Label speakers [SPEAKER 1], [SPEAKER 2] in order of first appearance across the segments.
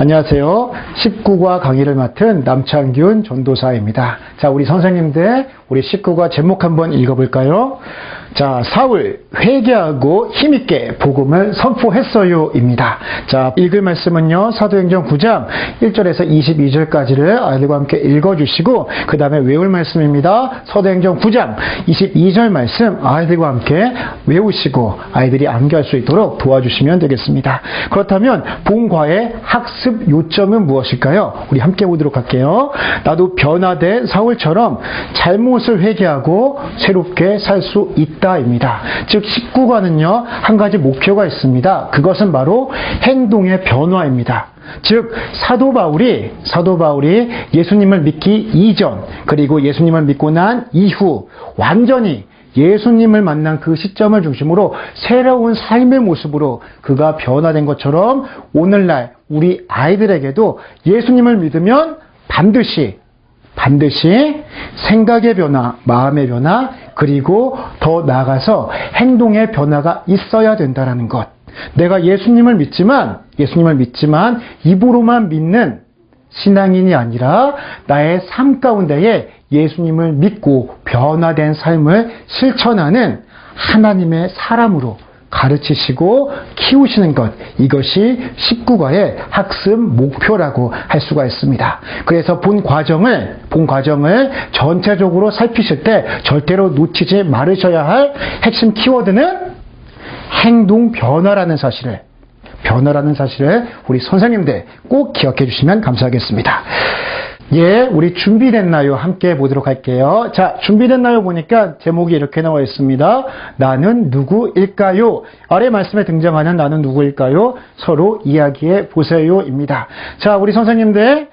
[SPEAKER 1] 안녕하세요. 19과 강의를 맡은 남창균 전도사입니다. 자, 우리 선생님들, 우리 19과 제목 한번 읽어볼까요? 자, 사울 회개하고 힘있게 복음을 선포했어요 입니다. 자, 읽을 말씀은요, 사도행전 9장 1절에서 22절까지를 아이들과 함께 읽어주시고 그 다음에 외울 말씀입니다. 사도행전 9장 22절 말씀 아이들과 함께 외우시고 아이들이 암기할 수 있도록 도와주시면 되겠습니다. 그렇다면 본과의 학습 요점은 무엇일까요? 우리 함께 보도록 할게요. 나도 변화된 사울처럼 잘못을 회개하고 새롭게 살 수 있다 입니다. 즉 19과는요 한 가지 목표가 있습니다. 그것은 바로 행동의 변화입니다. 즉 사도 바울이 예수님을 믿기 이전 그리고 예수님을 믿고 난 이후 완전히 예수님을 만난 그 시점을 중심으로 새로운 삶의 모습으로 그가 변화된 것처럼 오늘날 우리 아이들에게도 예수님을 믿으면 반드시 생각의 변화, 마음의 변화, 그리고 더 나아가서 행동의 변화가 있어야 된다는 것. 내가 예수님을 믿지만 입으로만 믿는 신앙인이 아니라 나의 삶 가운데에 예수님을 믿고 변화된 삶을 실천하는 하나님의 사람으로 가르치시고 키우시는 것, 이것이 19과의 학습 목표라고 할 수가 있습니다. 그래서 본 과정을 전체적으로 살피실 때 절대로 놓치지 말으셔야 할 핵심 키워드는 행동 변화라는 사실을 우리 선생님들 꼭 기억해 주시면 감사하겠습니다. 예, 우리 준비됐나요? 함께 보도록 할게요. 자, 준비됐나요? 보니까 제목이 이렇게 나와 있습니다. 나는 누구일까요? 아래 말씀에 등장하는 나는 누구일까요? 서로 이야기해 보세요입니다. 자, 우리 선생님들,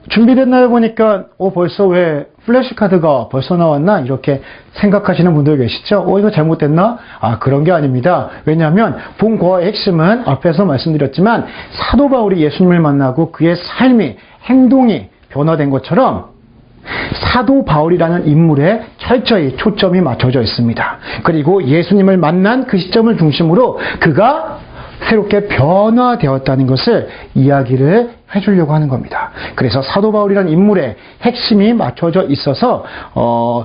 [SPEAKER 1] 준비됐나요? 보니까, 벌써 왜 플래시카드가 벌써 나왔나? 이렇게 생각하시는 분들 계시죠? 이거 잘못됐나? 그런 게 아닙니다. 왜냐하면, 본과의 핵심은 앞에서 말씀드렸지만, 사도 바울이 예수님을 만나고 그의 삶이, 행동이 변화된 것처럼, 사도 바울이라는 인물에 철저히 초점이 맞춰져 있습니다. 그리고 예수님을 만난 그 시점을 중심으로 그가 새롭게 변화되었다는 것을 이야기를 해주려고 하는 겁니다. 그래서 사도 바울이라는 인물의 핵심이 맞춰져 있어서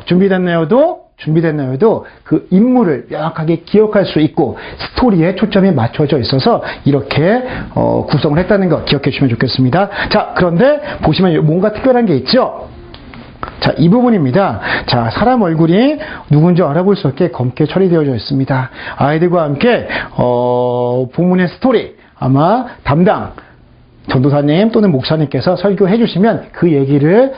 [SPEAKER 1] 준비됐나요도 그 인물을 명확하게 기억할 수 있고 스토리에 초점이 맞춰져 있어서 이렇게 구성을 했다는 거 기억해 주시면 좋겠습니다. 자, 그런데 보시면 뭔가 특별한 게 있죠? 자, 이 부분입니다. 자, 사람 얼굴이 누군지 알아볼 수 없게 검게 처리되어져 있습니다. 아이들과 함께 본문의 스토리 아마 담당 전도사님 또는 목사님께서 설교해 주시면 그 얘기를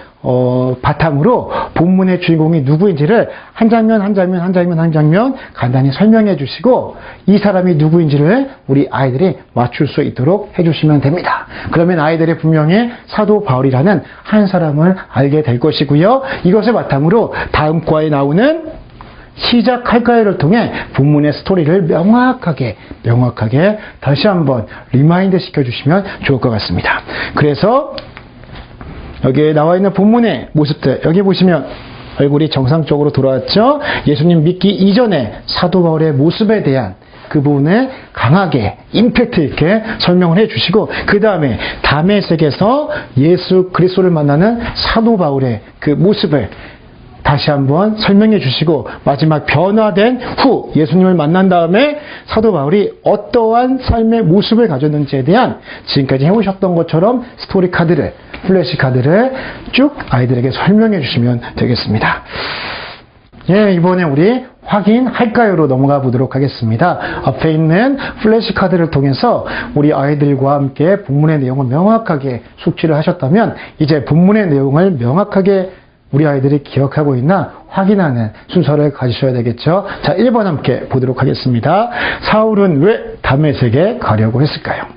[SPEAKER 1] 바탕으로 본문의 주인공이 누구인지를 한 장면 간단히 설명해 주시고 이 사람이 누구인지를 우리 아이들이 맞출 수 있도록 해 주시면 됩니다. 그러면 아이들이 분명히 사도 바울이라는 한 사람을 알게 될 것이고요. 이것을 바탕으로 다음 과에 나오는 시작할까요를 통해 본문의 스토리를 명확하게 다시 한번 리마인드 시켜주시면 좋을 것 같습니다. 그래서 여기에 나와 있는 본문의 모습들, 여기 보시면 얼굴이 정상적으로 돌아왔죠. 예수님 믿기 이전에 사도 바울의 모습에 대한 그 부분을 강하게 임팩트 있게 설명을 해주시고 그 다음에 다메섹에서 예수 그리스도를 만나는 사도 바울의 그 모습을 다시 한번 설명해 주시고 마지막 변화된 후 예수님을 만난 다음에 사도 바울이 어떠한 삶의 모습을 가졌는지에 대한 지금까지 해오셨던 것처럼 스토리 카드를 플래시 카드를 쭉 아이들에게 설명해 주시면 되겠습니다. 예, 이번에 우리 확인할까요로 넘어가 보도록 하겠습니다. 앞에 있는 플래시 카드를 통해서 우리 아이들과 함께 본문의 내용을 명확하게 숙지를 하셨다면 이제 본문의 내용을 명확하게 우리 아이들이 기억하고 있나 확인하는 순서를 가지셔야 되겠죠. 자, 1번 함께 보도록 하겠습니다. 사울은 왜 다메섹에 가려고 했을까요?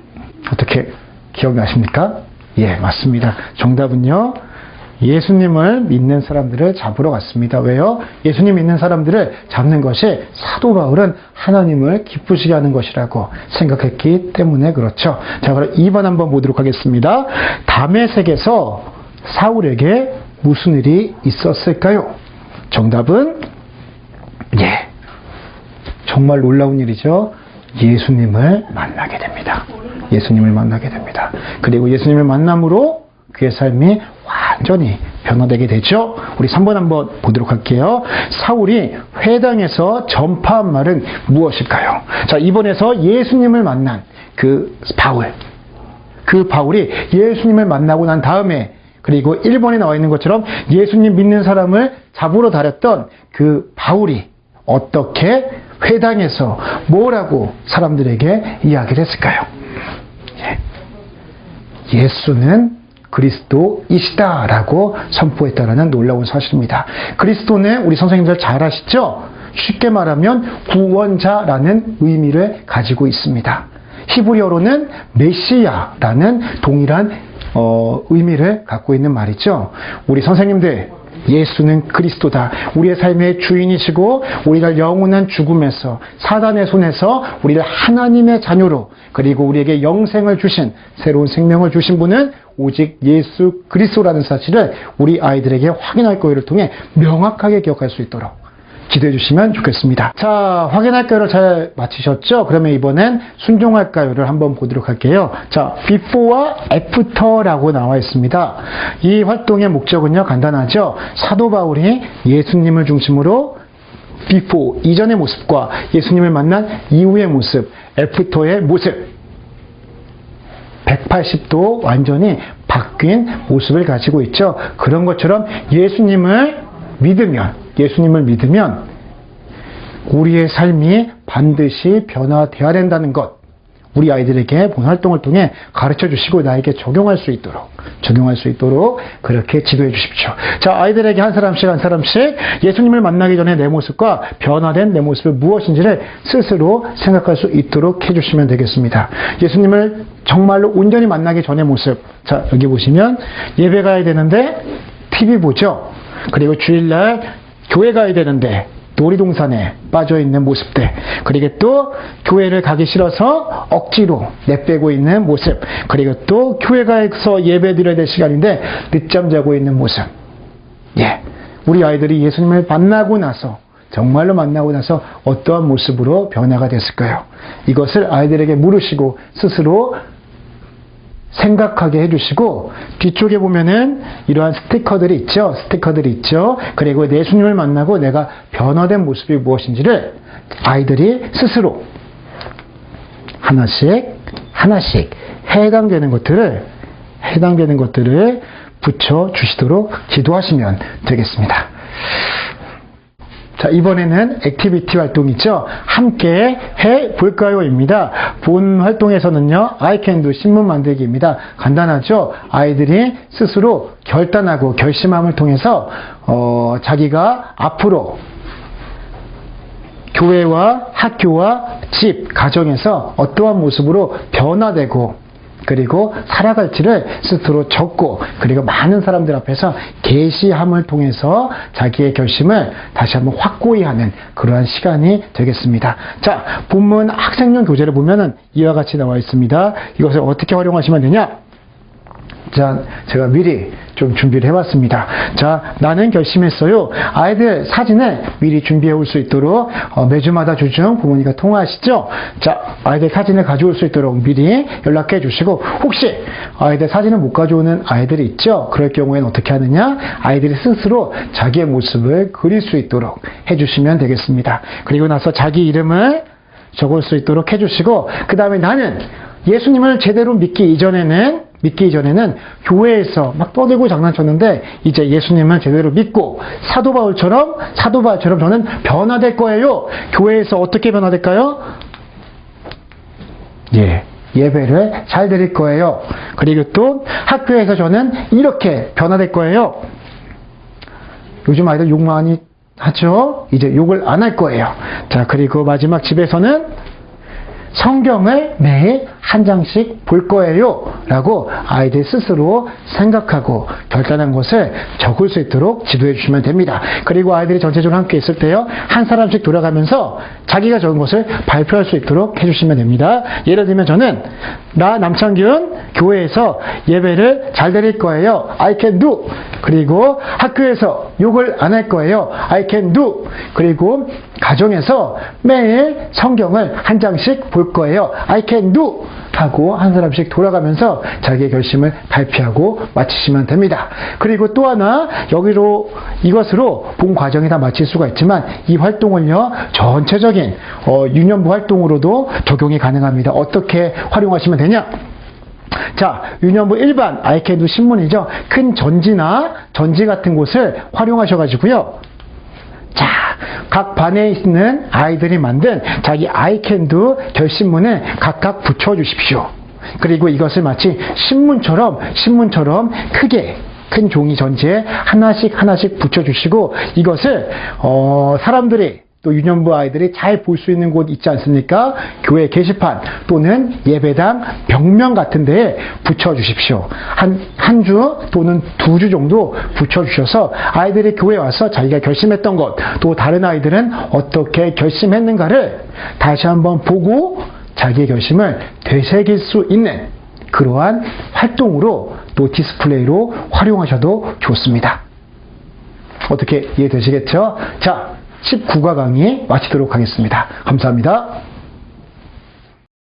[SPEAKER 1] 어떻게 기억나십니까? 예, 맞습니다. 정답은요. 예수님을 믿는 사람들을 잡으러 갔습니다. 왜요? 예수님 믿는 사람들을 잡는 것이 사도 바울은 하나님을 기쁘시게 하는 것이라고 생각했기 때문에 그렇죠. 자, 그럼 2번 한번 보도록 하겠습니다. 다메섹에서 사울에게 무슨 일이 있었을까요? 정답은 정말 놀라운 일이죠. 예수님을 만나게 됩니다. 예수님을 만나게 됩니다. 그리고 예수님을 만남으로 그의 삶이 완전히 변화되게 되죠. 우리 3번 한번 보도록 할게요. 사울이 회당에서 전파한 말은 무엇일까요? 자, 이번에서 예수님을 만난 그 바울이 예수님을 만나고 난 다음에, 그리고 1번에 나와 있는 것처럼 예수님 믿는 사람을 잡으러 다녔던 그 바울이 어떻게 회당에서 뭐라고 사람들에게 이야기를 했을까요? 예수는 그리스도이시다라고 선포했다라는 놀라운 사실입니다. 그리스도는 우리 선생님들 잘 아시죠? 쉽게 말하면 구원자라는 의미를 가지고 있습니다. 히브리어로는 메시아라는 동일한 의미를 갖고 있는 말이죠. 우리 선생님들, 예수는 그리스도다. 우리의 삶의 주인이시고 우리가 영원한 죽음에서 사단의 손에서 우리를 하나님의 자녀로, 그리고 우리에게 영생을 주신, 새로운 생명을 주신 분은 오직 예수 그리스도라는 사실을 우리 아이들에게 확인할 거를 통해 명확하게 기억할 수 있도록 기도해 주시면 좋겠습니다. 자, 확인할까요를 잘 마치셨죠? 그러면 이번엔 순종할까요를 한번 보도록 할게요. 자, before와 after라고 나와 있습니다. 이 활동의 목적은요, 간단하죠? 사도 바울이 예수님을 중심으로 before, 이전의 모습과 예수님을 만난 이후의 모습, after의 모습, 180도 완전히 바뀐 모습을 가지고 있죠. 그런 것처럼 예수님을 믿으면 우리의 삶이 반드시 변화되어야 된다는 것, 우리 아이들에게 본 활동을 통해 가르쳐 주시고 나에게 적용할 수 있도록 그렇게 지도해 주십시오. 자, 아이들에게 한 사람씩 예수님을 만나기 전에 내 모습과 변화된 내 모습은 무엇인지를 스스로 생각할 수 있도록 해주시면 되겠습니다. 예수님을 정말로 온전히 만나기 전의 모습. 자, 여기 보시면 예배 가야 되는데 TV 보죠. 그리고 주일날 교회 가야 되는데 놀이동산에 빠져있는 모습들, 그리고 또 교회를 가기 싫어서 억지로 내빼고 있는 모습, 그리고 또 교회 가서 예배 드려야 될 시간인데 늦잠 자고 있는 모습. 우리 아이들이 예수님을 정말로 만나고 나서 어떠한 모습으로 변화가 됐을까요? 이것을 아이들에게 물으시고 스스로 생각하게 해주시고, 뒤쪽에 보면은 이러한 스티커들이 있죠. 그리고 예수님을 만나고 내가 변화된 모습이 무엇인지를 아이들이 스스로 하나씩 해당되는 것들을 붙여주시도록 기도하시면 되겠습니다. 자, 이번에는 액티비티 활동이죠. 함께 해볼까요?입니다. 본 활동에서는요, I can do 신문 만들기입니다. 간단하죠? 아이들이 스스로 결단하고 결심함을 통해서 자기가 앞으로 교회와 학교와 집, 가정에서 어떠한 모습으로 변화되고 그리고 살아갈지를 스스로 적고, 그리고 많은 사람들 앞에서 계시함을 통해서 자기의 결심을 다시 한번 확고히 하는 그러한 시간이 되겠습니다. 자, 본문 학생용 교재를 보면은 이와 같이 나와 있습니다. 이것을 어떻게 활용하시면 되냐? 자, 제가 미리 좀 준비를 해봤습니다. 자, 나는 결심했어요. 아이들 사진을 미리 준비해 올 수 있도록 매주마다 주중 부모님과 통화하시죠? 자, 아이들 사진을 가져올 수 있도록 미리 연락해 주시고, 혹시 아이들 사진을 못 가져오는 아이들이 있죠? 그럴 경우에는 어떻게 하느냐? 아이들이 스스로 자기의 모습을 그릴 수 있도록 해주시면 되겠습니다. 그리고 나서 자기 이름을 적을 수 있도록 해주시고, 그 다음에 나는 예수님을 제대로 믿기 이전에는 교회에서 막 떠들고 장난쳤는데 이제 예수님을 제대로 믿고 사도 바울처럼 저는 변화될 거예요. 교회에서 어떻게 변화될까요? 예배를 잘 드릴 거예요. 그리고 또 학교에서 저는 이렇게 변화될 거예요. 요즘 아이들 욕 많이 하죠? 이제 욕을 안 할 거예요. 자, 그리고 마지막 집에서는 성경을 매일 한 장씩 볼 거예요 라고 아이들 스스로 생각하고 결단한 것을 적을 수 있도록 지도해 주시면 됩니다. 그리고 아이들이 전체적으로 함께 있을 때요, 한 사람씩 돌아가면서 자기가 적은 것을 발표할 수 있도록 해주시면 됩니다. 예를 들면 저는 나 남창균 교회에서 예배를 잘 드릴 거예요. I can do. 그리고 학교에서 욕을 안 할 거예요. I can do. 그리고 가정에서 매일 성경을 한 장씩 볼 거예요. I can do. 하고 한 사람씩 돌아가면서 자기의 결심을 발표하고 마치시면 됩니다. 그리고 또 하나 이것으로 본 과정이 다 마칠 수가 있지만 이 활동을요 전체적인 유년부 활동으로도 적용이 가능합니다. 어떻게 활용하시면 되냐? 자, 유년부 일반 I can do 신문이죠. 큰 전지나 전지 같은 곳을 활용하셔가지고요. 자, 각 반에 있는 아이들이 만든 자기 I can do 결심문을 각각 붙여주십시오. 그리고 이것을 마치 신문처럼 크게 큰 종이 전지에 하나씩 붙여주시고 이것을 사람들이 또 유년부 아이들이 잘 볼 수 있는 곳 있지 않습니까? 교회 게시판 또는 예배당 벽면 같은 데에 붙여주십시오. 한 주 또는 2주 정도 붙여주셔서 아이들이 교회에 와서 자기가 결심했던 것, 또 다른 아이들은 어떻게 결심했는가를 다시 한번 보고 자기의 결심을 되새길 수 있는 그러한 활동으로 또 디스플레이로 활용하셔도 좋습니다. 어떻게 이해되시겠죠? 자, 19과 강의 마치도록 하겠습니다. 감사합니다.